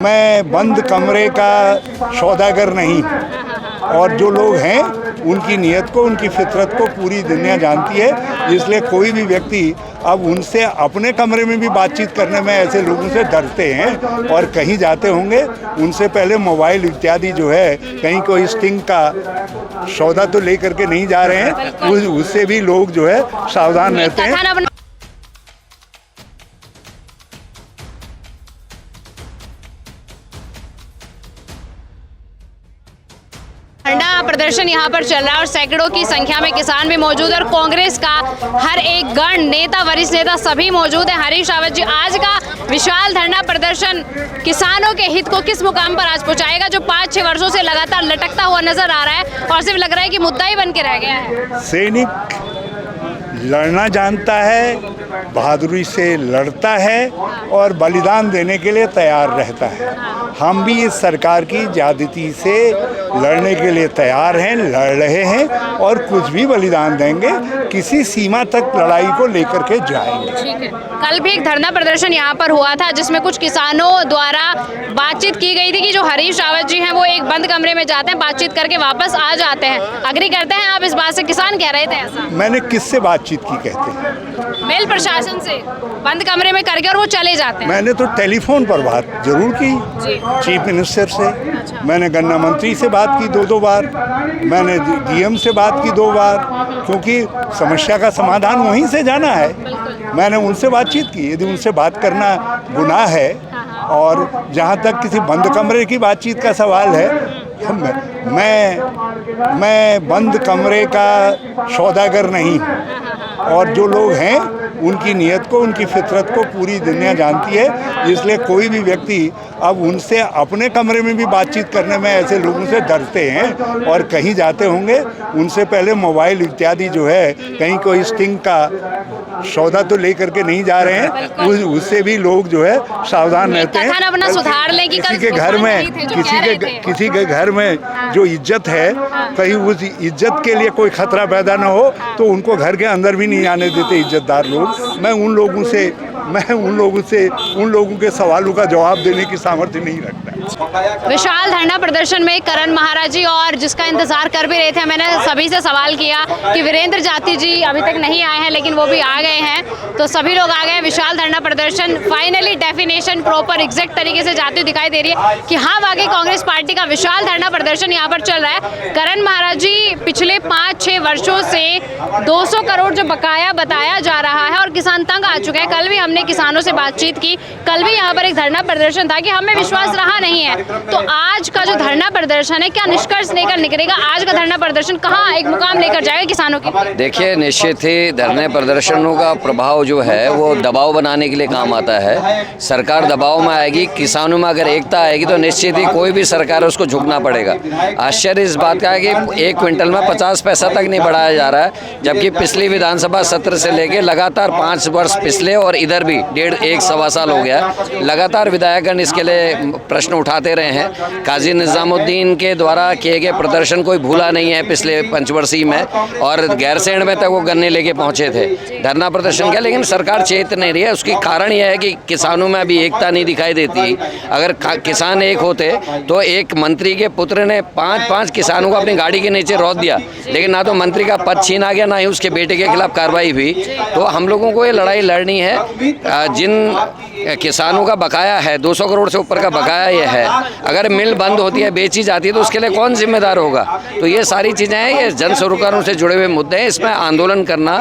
मैं बंद कमरे का सौदागर नहीं, और जो लोग हैं उनकी नीयत को, उनकी फितरत को पूरी दुनिया जानती है। इसलिए कोई भी व्यक्ति अब उनसे अपने कमरे में भी बातचीत करने में ऐसे लोगों से डरते हैं, और कहीं जाते होंगे उनसे पहले मोबाइल इत्यादि जो है, कहीं कोई स्टिंग का सौदा तो लेकर के नहीं जा रहे हैं, उससे भी लोग जो है सावधान रहते हैं। धरना प्रदर्शन यहाँ पर चल रहा है और सैकड़ों की संख्या में किसान भी मौजूद है और कांग्रेस का हर एक गण नेता, वरिष्ठ नेता सभी मौजूद हैं। हरीश रावत जी, आज का विशाल धरना प्रदर्शन किसानों के हित को किस मुकाम पर आज पहुँचाएगा, जो 5-6 वर्षों से लगातार लटकता हुआ नजर आ रहा है और सिर्फ लग रहा है कि मुद्दा ही बन के रह गया है। सैनिक लड़ना जानता है, बहादुरी से लड़ता है और बलिदान देने के लिए तैयार रहता है। हम भी इस सरकार की ज्यादती से लड़ने के लिए तैयार हैं, लड़ रहे हैं और कुछ भी बलिदान देंगे, किसी सीमा तक लड़ाई को लेकर के जाएंगे। ठीक है। कल भी एक धरना प्रदर्शन यहाँ पर हुआ था जिसमें कुछ किसानों द्वारा बातचीत की गई थी कि जो हरीश रावत जी हैं वो एक बंद कमरे में जाते हैं, बातचीत करके वापस आ जाते हैं। अग्री करते हैं आप इस बात से? किसान कह रहे थे ऐसा। मैंने किससे बातचीत की कहते हैं? मेल प्रशासन से, बंद कमरे में करके और वो चले जाते हैं। मैंने तो टेलीफोन पर बात जरूर की चीफ मिनिस्टर से। अच्छा। मैंने गन्ना मंत्री से बात की 2-2 बार, मैंने डीएम से बात की 2 बार, क्योंकि समस्या का समाधान वहीं से जाना है। मैंने उनसे बातचीत की। यदि उनसे बात करना गुनाह है, और जहाँ तक किसी बंद कमरे की बातचीत का सवाल है, मैं बंद कमरे का सौदागर नहीं, और जो लोग हैं उनकी नीयत को, उनकी फितरत को पूरी दुनिया जानती है। इसलिए कोई भी व्यक्ति अब उनसे अपने कमरे में भी बातचीत करने में ऐसे लोगों से डरते हैं, और कहीं जाते होंगे उनसे पहले मोबाइल इत्यादि जो है, कहीं कोई स्टिंग का सौदा तो लेकर के नहीं जा रहे हैं, उससे भी लोग जो है सावधान रहते हैं। अपना सुधार लें कि किसी के घर में, किसी के घर में जो इज्जत है, कहीं उस इज्जत के लिए कोई खतरा पैदा ना हो तो उनको घर के अंदर भी नहीं आने देते इज्जतदार लोग। मैं उन लोगों के सवालों का जवाब देने की सामर्थ्य नहीं रखता। विशाल धरना प्रदर्शन में करण महाराज जी, और जिसका इंतजार कर भी रहे थे, मैंने सभी से सवाल किया कि वीरेंद्र जाति जी अभी तक नहीं आए हैं, लेकिन वो भी आ गए हैं, तो सभी लोग आ गए। विशाल धरना प्रदर्शन फाइनली डेफिनेशन प्रॉपर एग्जैक्ट तरीके से जाती हुई दिखाई दे रही है कि हाँ, वाकई कांग्रेस पार्टी का विशाल धरना प्रदर्शन यहाँ पर चल रहा है। करण महाराज जी, पिछले 5-6 वर्षों से 200 करोड़ जो बकाया बताया जा रहा है और किसान तंग आ चुके हैं। कल भी हमने किसानों से बातचीत की, कल भी यहाँ पर एक धरना प्रदर्शन था कि हमें विश्वास रहा नहीं है। तो आज का जो धरना प्रदर्शन है, क्या निष्कर्ष लेकर निकलेगा? आज का धरना प्रदर्शन कहाँ एक मुकाम लेकर जाएगा किसानों की? देखिए, निश्चित ही धरने प्रदर्शनों का प्रभाव जो है वो दबाव बनाने के लिए काम आता है। सरकार दबाव में आएगी, किसानों में अगर एकता आएगी तो निश्चित ही कोई भी सरकार है उसको झुकना पड़ेगा। आश्चर्य इस बात का है कि 1 क्विंटल में 50 पैसा तक नहीं बढ़ाया जा रहा है, जबकि पिछली विधानसभा सत्र से लेके लगातार 5 वर्ष पिछले और इधर भी 1.5-1.25 साल हो गया, लगातार विधायकगण इसके लिए प्रश्न उठाते रहे हैं। काजी निजामुद्दीन के द्वारा किए गए प्रदर्शन कोई भूला नहीं है पिछले पंचवर्षीय में, और गैरसैंण में तक वो गन्ने लेके पहुंचे थे, धरना प्रदर्शन किया, लेकिन सरकार चेत नहीं रही है। उसकी कारण यह है कि किसानों में अभी एकता नहीं दिखाई देती। अगर किसान एक होते तो एक मंत्री के पुत्र ने 5-5 किसानों को अपनी गाड़ी के नीचे रौंद दिया, लेकिन ना तो मंत्री का पद छीना गया, ना ही उसके बेटे के खिलाफ कार्रवाई हुई। तो हम लोगों को ये लड़ाई लड़नी है। जिन किसानों का बकाया है, 200 करोड़ से ऊपर का बकाया ये है, अगर मिल बंद होती है, बेची जाती है, तो उसके लिए कौन जिम्मेदार होगा? तो ये सारी चीज़ें हैं, ये जन सरोकारों से जुड़े हुए मुद्दे हैं। इसमें आंदोलन करना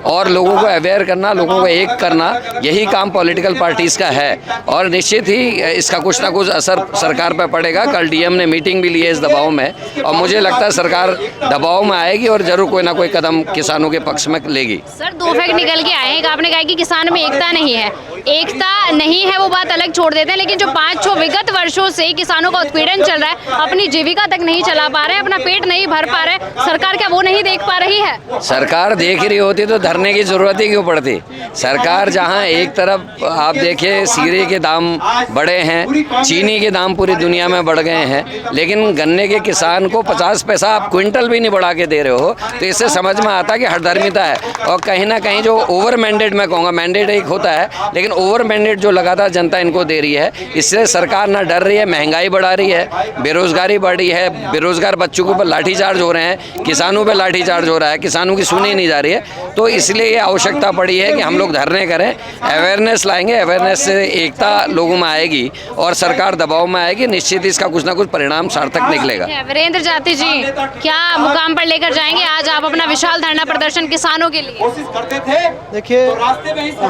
और लोगों को अवेयर करना, लोगों को एक करना, यही काम पॉलिटिकल पार्टीज़ का है, और निश्चित ही इसका कुछ ना कुछ असर सरकार पर पड़ेगा। कल डीएम ने मीटिंग भी ली है इस दबाव में, और मुझे लगता है सरकार दबाव में आएगी और जरूर कोई ना कोई कदम किसानों के पक्ष में लेगी। सर, 2 फैक्ट निकल के आए हैं। आपने कहा कि किसान में एकता नहीं है, एकता नहीं है वो बात अलग छोड़ देते हैं, लेकिन जो 5-6 विगत वर्षों से किसानों का उत्पीड़न चल रहा है, अपनी जीविका तक नहीं चला पा रहे, अपना पेट नहीं भर पा रहे, सरकार क्या वो नहीं देख पा रही है? सरकार देख रही होती तो धरने की जरूरत ही क्यों पड़ती? सरकार जहां एक तरफ आप देखिए सीरे के दाम बढ़े हैं, चीनी के दाम पूरी दुनिया में बढ़ गए हैं, लेकिन गन्ने के किसान को 50 पैसा आप क्विंटल भी नहीं बढ़ा के दे रहे हो, तो इससे समझ में आता है कि हठधर्मिता है। और कहीं ना कहीं जो ओवर मैंडेट, मैं कहूँगा मैंडेट एक होता है, लेकिन लेकिन ओवर मैंडेट जो लगातार जनता इनको दे रही है, इससे सरकार ना डर रही है, महंगाई बढ़ा रही है, बेरोजगारी बढ़ रही है, बेरोजगार बच्चों के ऊपर लाठीचार्ज हो रहे हैं, किसानों पे लाठीचार्ज हो रहा है, किसानों की सुनी नहीं जा रही है। तो इसलिए ये आवश्यकता पड़ी है कि हम लोग धरने करें, अवेयरनेस लाएंगे, अवेयरनेस से एकता लोगों में आएगी और सरकार दबाव में आएगी, निश्चित इसका कुछ ना कुछ परिणाम सार्थक निकलेगा। वीरेंद्र जाती जी क्या मुकाम पर लेकर जाएंगे आज आप अपना विशाल धरना प्रदर्शन किसानों के लिए? देखिए,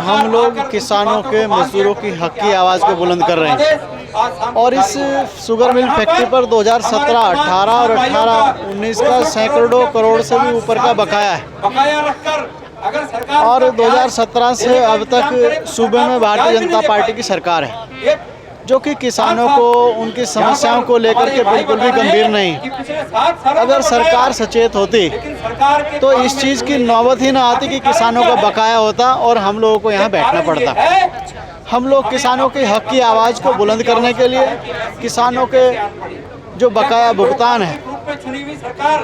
हम लोग किसानों के, मजदूरों की हक की आवाज़ को बुलंद कर रहे हैं और इस शुगर मिल फैक्ट्री पर 2017, 18 और 18-19 का सैकड़ों करोड़ से भी ऊपर का बकाया है और 2017 से अब तक सूबे में भारतीय जनता पार्टी की सरकार है जो कि किसानों को, उनकी समस्याओं को लेकर के बिल्कुल भी गंभीर नहीं। अगर सरकार सचेत होती तो इस चीज़ की नौबत ही ना आती कि किसानों का बकाया होता और हम लोगों को यहाँ बैठना पड़ता। हम लोग किसानों के हक की आवाज़ को बुलंद करने के लिए, किसानों के जो बकाया भुगतान है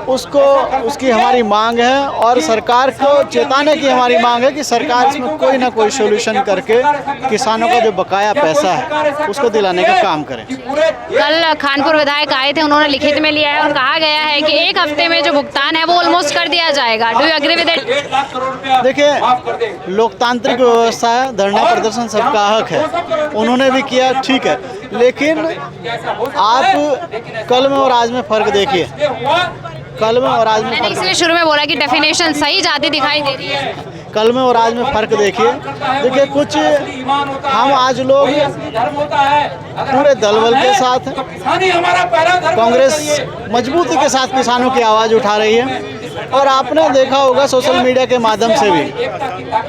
उसको, उसकी हमारी मांग है और सरकार को चेताने की हमारी मांग है कि सरकार इसमें कोई ना कोई सोल्यूशन करके किसानों का जो बकाया पैसा है उसको दिलाने का काम करे। कल खानपुर विधायक आए थे, उन्होंने लिखित में लिया है और कहा गया है कि 1 हफ्ते में जो भुगतान है वो ऑलमोस्ट कर दिया जाएगा। Do you agree with it? देखिए, लोकतांत्रिक व्यवस्था है, धरना प्रदर्शन सबका हक है, उन्होंने भी किया, ठीक है, लेकिन आप कल में और आज में फ़र्क देखिए। कल में और आज में मैंने इसलिए शुरू में बोला कि डेफिनेशन सही जाती दिखाई दे रही है। कल में और आज में फ़र्क देखिए। देखिए, कुछ हम आज लोग पूरे दल बल के साथ, कांग्रेस मजबूती के साथ किसानों की आवाज़ उठा रही है और आपने देखा होगा सोशल मीडिया के माध्यम से भी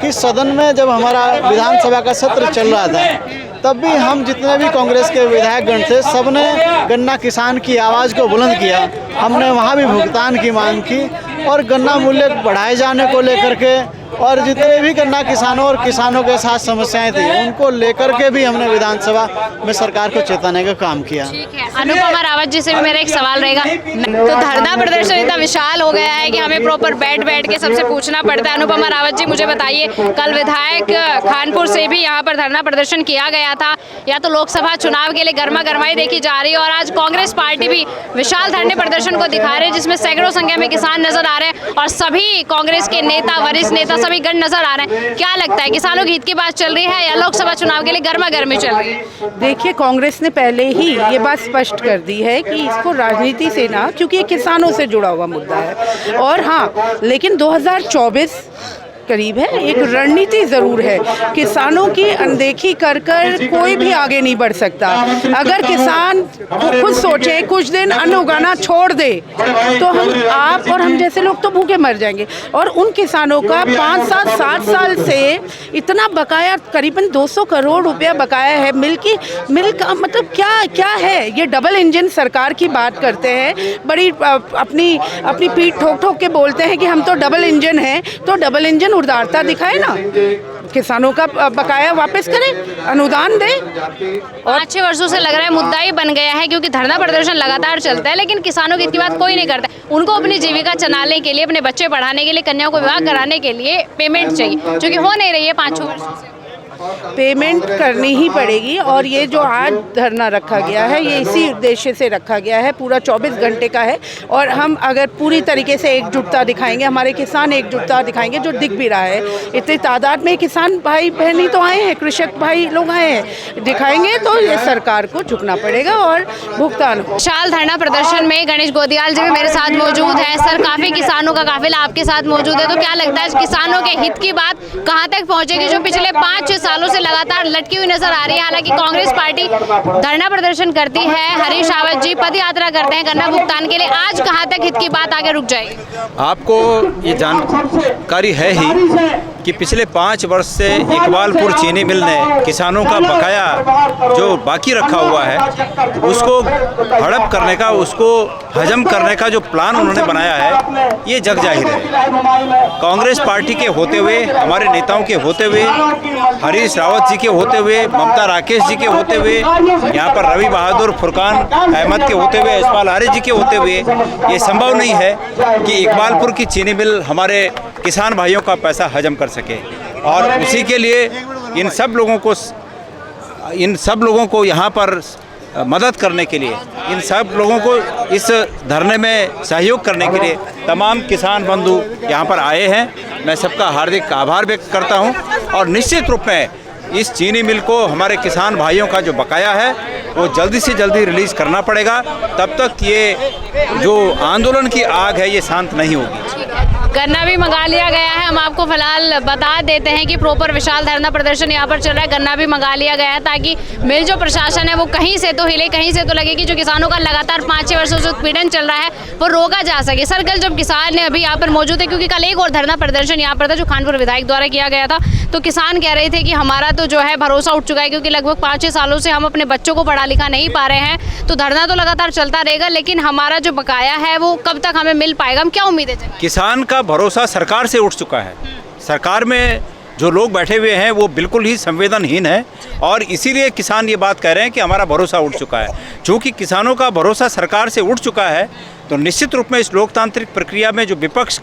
कि सदन में जब हमारा विधानसभा का सत्र चल रहा था तब भी हम जितने भी कांग्रेस के विधायकगण थे सबने गन्ना किसान की आवाज़ को बुलंद किया। हमने वहाँ भी भुगतान की मांग की और गन्ना मूल्य बढ़ाए जाने को लेकर के और जितने भी गन्ना किसानों और किसानों के साथ समस्याएं थी उनको लेकर के भी हमने विधानसभा में सरकार को चेताने का काम किया। ठीक है, अनुपमा रावत जी से भी मेरा एक सवाल रहेगा। तो धरना प्रदर्शन इतना विशाल हो गया है कि हमें प्रॉपर बैठ के सबसे पूछना पड़ता है। अनुपमा रावत जी, मुझे बताइए, कल विधायक खानपुर से भी यहाँ पर धरना प्रदर्शन किया गया था, या तो लोकसभा चुनाव के लिए गर्मा गर्माई देखी जा रही है और आज कांग्रेस पार्टी भी विशाल धरने प्रदर्शन को दिखा रहे हैं जिसमें सैकड़ों संख्या में किसान नजर आ रहे हैं और सभी कांग्रेस के नेता, वरिष्ठ नेता सभी गण नजर आ रहे हैं। क्या लगता है, किसानों के हित की बात चल रही है या लोकसभा चुनाव के लिए गर्मा गर्मी चल रही है? देखिए, कांग्रेस ने पहले ही ये बात स्पष्ट कर दी है कि इसको राजनीति से ना, क्योंकि ये किसानों से जुड़ा हुआ मुद्दा है और हाँ, लेकिन 2024 करीब है, एक रणनीति ज़रूर है। किसानों की अनदेखी कर कर कोई भी आगे नहीं बढ़ सकता। अगर किसान खुद सोचे कुछ दिन अन्न उगाना छोड़ दे तो आप और हम जैसे लोग तो भूखे मर जाएंगे। और उन किसानों का 5-7 साल से इतना बकाया, करीबन 200 करोड़ रुपया बकाया है। मिल का मतलब क्या है? ये डबल इंजन सरकार की बात करते हैं, बड़ी अपनी पीठ ठोक के बोलते हैं कि हम तो डबल इंजन हैं, तो डबल इंजन उदारता दिखाए ना, किसानों का बकाया वापस करें, अनुदान दें। 5-6 वर्षों से लग रहा है मुद्दा ही बन गया है क्योंकि धरना प्रदर्शन लगातार चलता है लेकिन किसानों की इतनी बात कोई नहीं करता। उनको अपनी जीविका चलाने के लिए, अपने बच्चे पढ़ाने के लिए, कन्याओं को विवाह कराने के लिए पेमेंट चाहिए जो कि हो नहीं रही है 5-6 वर्षों से। पेमेंट करनी ही पड़ेगी और ये जो आज धरना रखा गया है ये इसी उद्देश्य से रखा गया है, पूरा 24 घंटे का है और हम अगर पूरी तरीके से एकजुटता दिखाएंगे, हमारे किसान एकजुटता दिखाएंगे, जो दिख भी रहा है, इतनी तादाद में किसान भाई बहनी तो आए हैं, कृषक भाई लोग आए हैं, दिखाएंगे तो ये सरकार को झुकना पड़ेगा और भुगतान हो। विशाल धरना प्रदर्शन में गणेश गोदियाल जी भी मेरे साथ मौजूद हैं। सर, काफ़ी किसानों का काफिला आपके साथ मौजूद है, तो क्या लगता है किसानों के हित की बात कहाँ तक पहुँचेगी जो पिछले 5-6 सालों से लगातार लटकी हुई नजर आ रही है? हालांकि कांग्रेस पार्टी धरना प्रदर्शन करती है, हरीश रावत जी पद यात्रा करते हैं गन्ना भुगतान के लिए, आज कहां तक हित की बात आगे रुक जाएगी? आपको ये जानकारी है ही कि पिछले 5 वर्ष से इकबालपुर चीनी मिल ने किसानों का बकाया जो बाकी रखा हुआ है उसको हड़प करने का, उसको हजम करने का जो प्लान उन्होंने बनाया है ये जग जाहिर है। कांग्रेस पार्टी के होते हुए, हमारे नेताओं के होते हुए, हरीश रावत जी के होते हुए, ममता राकेश जी के होते हुए, यहाँ पर रवि बहादुर फुरकान अहमद के होते हुए, यशपाल आर्य जी के होते हुए ये संभव नहीं है कि इकबालपुर की चीनी मिल हमारे किसान भाइयों का पैसा हजम कर सके और उसी के लिए इन सब लोगों को यहाँ पर मदद करने के लिए, इन सब लोगों को इस धरने में सहयोग करने के लिए तमाम किसान बंधु यहाँ पर आए हैं। मैं सबका हार्दिक आभार व्यक्त करता हूँ और निश्चित रूप में इस चीनी मिल को हमारे किसान भाइयों का जो बकाया है वो जल्दी से जल्दी रिलीज़ करना पड़ेगा, तब तक ये जो आंदोलन की आग है ये शांत नहीं होगी। गन्ना भी मंगा लिया गया है। हम आपको फिलहाल बता देते हैं कि प्रॉपर विशाल धरना प्रदर्शन यहाँ पर चल रहा है। गन्ना भी मंगा लिया गया है ताकि मिल जो प्रशासन है वो कहीं से तो हिले, कहीं से तो लगे कि जो किसानों का लगातार 5-6 वर्षों से उत्पीड़न चल रहा है वो रोका जा सके। सर, कल जब किसान ने अभी यहाँ पर मौजूद है, क्योंकि कल एक और धरना प्रदर्शन यहाँ पर था जो खानपुर विधायक द्वारा किया गया था, तो किसान कह रहे थे कि हमारा तो जो है भरोसा उठ चुका है, क्योंकि लगभग 5-6 सालों से हम अपने बच्चों को पढ़ा लिखा नहीं पा रहे हैं। तो धरना तो लगातार चलता रहेगा, लेकिन हमारा जो बकाया है वो कब तक हमें मिल पाएगा? हम क्या उम्मीदें जताएं? किसान का भरोसा सरकार से उठ चुका है। सरकार में जो लोग बैठे हुए हैं वो बिल्कुल ही संवेदनहीन है और इसीलिए किसान ये बात कह रहे हैं कि हमारा भरोसा उठ चुका है। चूँकि किसानों का भरोसा सरकार से उठ चुका है तो निश्चित रूप में इस लोकतांत्रिक प्रक्रिया में जो विपक्ष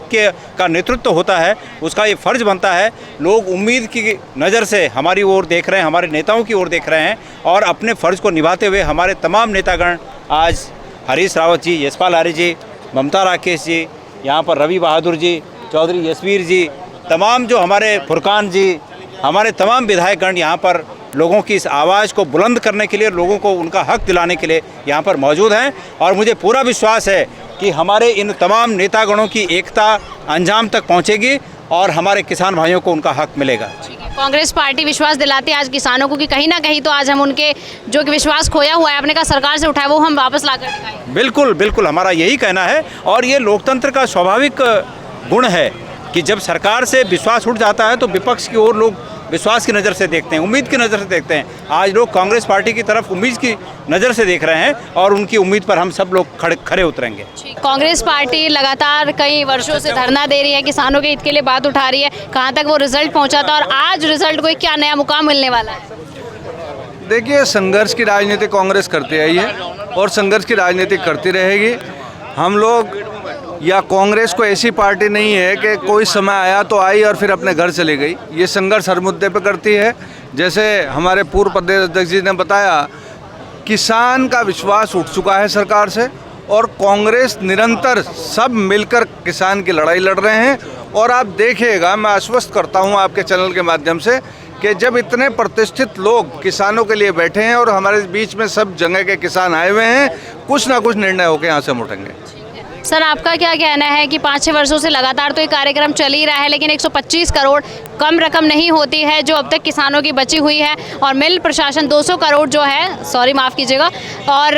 का नेतृत्व होता है उसका ये फर्ज बनता है। लोग उम्मीद की नज़र से हमारी ओर देख रहे हैं, हमारे नेताओं की ओर देख रहे हैं और अपने फ़र्ज को निभाते हुए हमारे तमाम नेतागण आज हरीश रावत जी, यशपाल आर्य जी, ममता राकेश जी, यहाँ पर रवि बहादुर जी, चौधरी यशवीर जी, तमाम जो हमारे फुरकान जी, हमारे तमाम विधायकगण यहाँ पर लोगों की इस आवाज़ को बुलंद करने के लिए, लोगों को उनका हक दिलाने के लिए यहाँ पर मौजूद हैं और मुझे पूरा विश्वास है कि हमारे इन तमाम नेतागणों की एकता अंजाम तक पहुँचेगी और हमारे किसान भाइयों को उनका हक मिलेगा। कांग्रेस पार्टी विश्वास दिलाती है आज किसानों को कि कहीं ना कहीं तो आज हम उनके जो कि विश्वास खोया हुआ है, आपने कहा सरकार से उठाया, वो हम वापस ला कर दिखाएं। बिल्कुल बिल्कुल, हमारा यही कहना है और ये लोकतंत्र का स्वाभाविक गुण है कि जब सरकार से विश्वास उठ जाता है तो विपक्ष की ओर लोग विश्वास की नज़र से देखते हैं, उम्मीद की नज़र से देखते हैं। आज लोग कांग्रेस पार्टी की तरफ उम्मीद की नज़र से देख रहे हैं और उनकी उम्मीद पर हम सब लोग खड़े उतरेंगे। कांग्रेस पार्टी लगातार कई वर्षों से धरना दे रही है, किसानों के हित के लिए बात उठा रही है, कहाँ तक वो रिजल्ट पहुँचा था और आज रिजल्ट को क्या नया मुकाम मिलने वाला है? देखिए, संघर्ष की राजनीति कांग्रेस करती आई है और संघर्ष की राजनीति करती रहेगी। हम लोग या कांग्रेस को ऐसी पार्टी नहीं है कि कोई समय आया तो आई और फिर अपने घर चली गई। ये संघर्ष हर मुद्दे पे करती है। जैसे हमारे पूर्व प्रदेश अध्यक्ष जी ने बताया, किसान का विश्वास उठ चुका है सरकार से और कांग्रेस निरंतर सब मिलकर किसान की लड़ाई लड़ रहे हैं। और आप देखिएगा, मैं आश्वस्त करता हूँ आपके चैनल के माध्यम से कि जब इतने प्रतिष्ठित लोग किसानों के लिए बैठे हैं और हमारे बीच में सब जगह के किसान आए हुए हैं, कुछ ना कुछ निर्णय होकर यहाँ से हम उठेंगे। सर, आपका क्या कहना है कि 5-6 वर्षों से लगातार तो ये कार्यक्रम चल ही रहा है, लेकिन 125 करोड़ कम रकम नहीं होती है जो अब तक किसानों की बची हुई है और मिल प्रशासन 200 करोड़ जो है, सॉरी माफ़ कीजिएगा, और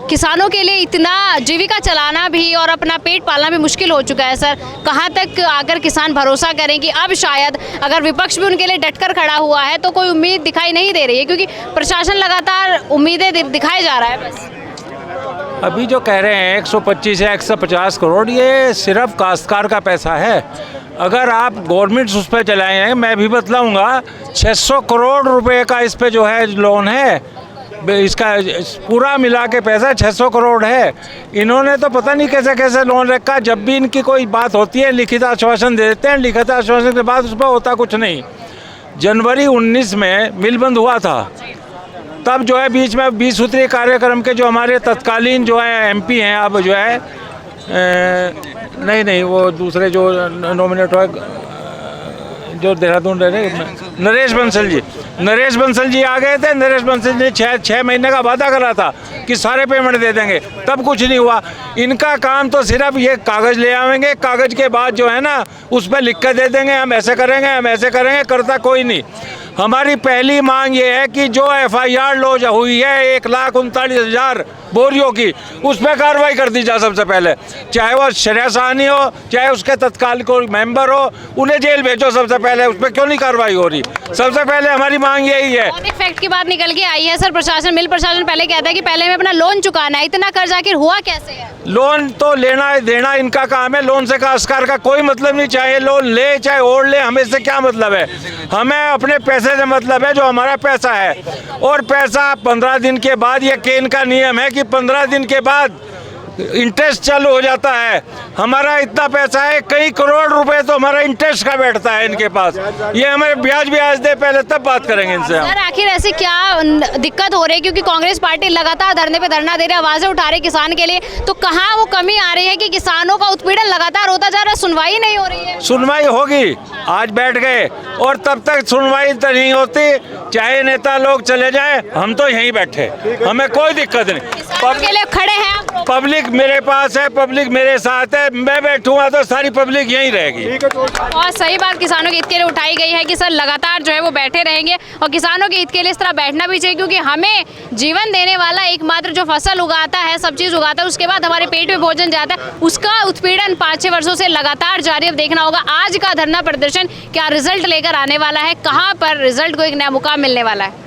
किसानों के लिए इतना जीविका चलाना भी और अपना पेट पालना भी मुश्किल हो चुका है। सर, कहाँ तक आकर किसान भरोसा करें कि अब शायद अगर विपक्ष भी उनके लिए डटकर खड़ा हुआ है तो कोई उम्मीद दिखाई नहीं दे रही है, क्योंकि प्रशासन लगातार उम्मीदें दिखाए जा रहा है। बस अभी जो कह रहे हैं 125 या 150 करोड़, ये सिर्फ काश्तकार का पैसा है। अगर आप गवर्नमेंट उस पर चलाए हैं, मैं भी बतलाऊंगा, 600 करोड़ रुपए का इस पे जो है लोन है, इसका पूरा मिला के पैसा 600 करोड़ है। इन्होंने तो पता नहीं कैसे कैसे लोन रखा। जब भी इनकी कोई बात होती है लिखित आश्वासन दे देते हैं, लिखित आश्वासन के बाद उस पर होता कुछ नहीं। जनवरी 19 में मिल बंद हुआ था, तब जो है बीच में 20 सूत्रीय कार्यक्रम के जो हमारे तत्कालीन जो है MP हैं, अब जो है नहीं वो दूसरे जो नॉमिनेट हुआ जो देहरादून रह रहे, नरेश बंसल जी आ गए थे। नरेश बंसल जी ने 6 महीने का वादा करा था कि सारे पेमेंट दे देंगे, तब कुछ नहीं हुआ। इनका काम तो सिर्फ ये कागज़ ले आएंगे, कागज़ के बाद जो है ना उस पर लिख कर दे देंगे, हम ऐसे करेंगे, हम ऐसे करेंगे, करता कोई नहीं। हमारी पहली मांग ये है कि जो FIR लॉज हुई है 1,39,000 बोरियों की, उस पर कार्रवाई कर दी जाए सबसे पहले। चाहे वो श्रेया साहनी हो, चाहे उसके तत्काल कोई मेंबर हो, उन्हें जेल भेजो सबसे पहले। उस पर क्यों नहीं कार्रवाई हो रही? सबसे पहले हमारी मांग यही है। और एक फैक्ट की बात निकल के आई है सर, प्रशासन, मिल प्रशासन पहले कहता है कि पहले में अपना लोन चुकाना है। इतना कर्ज आखिर हुआ कैसे है? लोन तो लेना है, देना इनका काम है। लोन से काश्तकार का कोई मतलब नहीं, चाहे लोन ले चाहे ओढ़ ले, हमें इससे क्या मतलब है? हमें अपने पैसे से मतलब है, जो हमारा पैसा है। और पैसा 15 दिन के बाद, ये केन का नियम है कि 15 दिन के बाद इंटरेस्ट चालू हो जाता है। हमारा इतना पैसा है, कई करोड़ रुपए तो हमारा इंटरेस्ट का बैठता है इनके पास। ये हमें ब्याज दे पहले, तब बात करेंगे इनसे हम। सर आखिर ऐसी क्या दिक्कत हो रही है, क्योंकि कांग्रेस पार्टी लगातार धरने पे धरना दे रही है, आवाजें उठा रही है किसान के लिए, तो कहाँ वो कमी आ रही है कि किसानों का उत्पीड़न लगातार होता जा रहा है, सुनवाई नहीं हो रही है? सुनवाई होगी, आज बैठ गए और तब तक सुनवाई तो नहीं होती, चाहे नेता लोग चले जाए, हम तो यहीं बैठे, हमें कोई दिक्कत नहीं। किसानों के लिए खड़े हैं आप? पब्लिक मेरे पास है, पब्लिक मेरे साथ है, मैं बैठूंगा तो सारी पब्लिक यहीं रहेगी। और सही बात किसानों के हित के लिए उठाई गई है कि सर लगातार जो है वो बैठे रहेंगे, और किसानों के हित के लिए इस तरह बैठना भी चाहिए, क्योंकि हमें जीवन देने वाला एकमात्र जो फसल उगाता है, सब चीज़ उगाता है, उसके बाद हमारे पेट में भोजन जाता है, उसका उत्पीड़न 5-6 वर्षों से लगातार जारी। अब देखना होगा आज का धरना प्रदर्शन क्या रिजल्ट लेकर आने वाला है, कहाँ पर रिजल्ट को एक नया मुकाम मिलने वाला है।